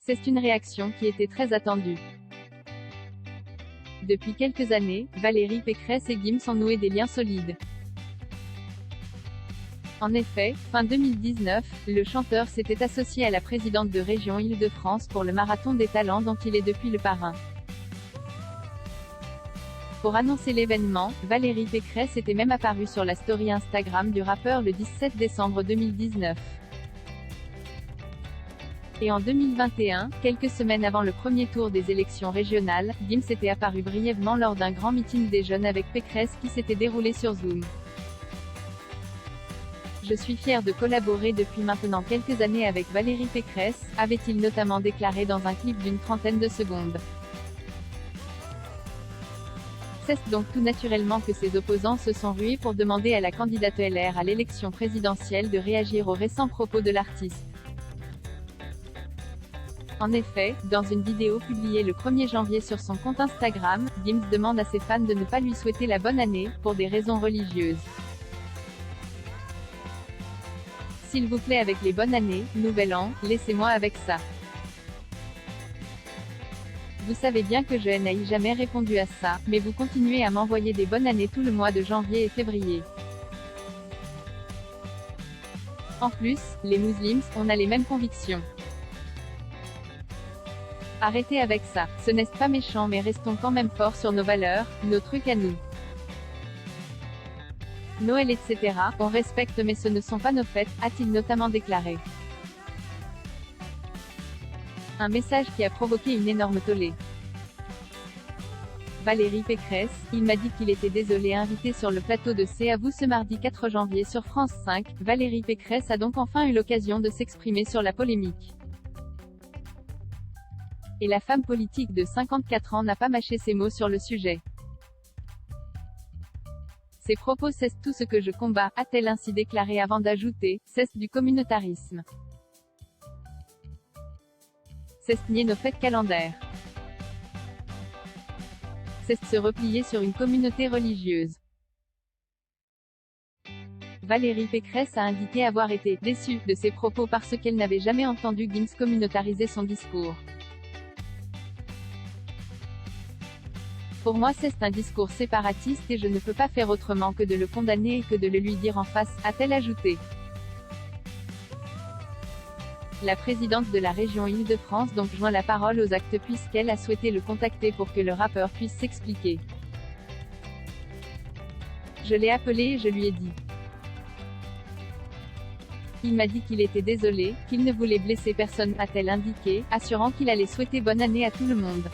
C'est une réaction qui était très attendue. Depuis quelques années, Valérie Pécresse et Gims ont noué des liens solides. En effet, fin 2019, le chanteur s'était associé à la présidente de Région Île-de-France pour le Marathon des Talents dont il est depuis le parrain. Pour annoncer l'événement, Valérie Pécresse était même apparue sur la story Instagram du rappeur le 17 décembre 2019. Et en 2021, quelques semaines avant le premier tour des élections régionales, Gims était apparu brièvement lors d'un grand meeting des jeunes avec Pécresse qui s'était déroulé sur Zoom. Je suis fier de collaborer depuis maintenant quelques années avec Valérie Pécresse, avait-il notamment déclaré dans un clip d'une trentaine de secondes. C'est donc tout naturellement que ses opposants se sont rués pour demander à la candidate LR à l'élection présidentielle de réagir aux récents propos de l'artiste. En effet, dans une vidéo publiée le 1er janvier sur son compte Instagram, Gims demande à ses fans de ne pas lui souhaiter la bonne année, pour des raisons religieuses. S'il vous plaît avec les bonnes années, nouvel an, laissez-moi avec ça. Vous savez bien que je n'ai jamais répondu à ça, mais vous continuez à m'envoyer des bonnes années tout le mois de janvier et février. En plus, les musulmans, on a les mêmes convictions. Arrêtez avec ça, ce n'est pas méchant mais restons quand même forts sur nos valeurs, nos trucs à nous. Noël etc., on respecte mais ce ne sont pas nos fêtes, a-t-il notamment déclaré. Un message qui a provoqué une énorme tollée. Valérie Pécresse, il m'a dit qu'il était désolé invité sur le plateau de C'est à vous ce mardi 4 janvier sur France 5, Valérie Pécresse a donc enfin eu l'occasion de s'exprimer sur la polémique. Et la femme politique de 54 ans n'a pas mâché ses mots sur le sujet. Ses propos cessent tout ce que je combats, a-t-elle ainsi déclaré avant d'ajouter, cesse du communautarisme. Cesse nier nos fêtes calendaires. Cesse se replier sur une communauté religieuse. Valérie Pécresse a indiqué avoir été déçue de ses propos parce qu'elle n'avait jamais entendu Gims communautariser son discours. Pour moi c'est un discours séparatiste et je ne peux pas faire autrement que de le condamner et que de le lui dire en face, a-t-elle ajouté. La présidente de la région Île-de-France donc joint la parole aux actes puisqu'elle a souhaité le contacter pour que le rappeur puisse s'expliquer. Je l'ai appelé et je lui ai dit. Il m'a dit qu'il était désolé, qu'il ne voulait blesser personne, a-t-elle indiqué, assurant qu'il allait souhaiter bonne année à tout le monde.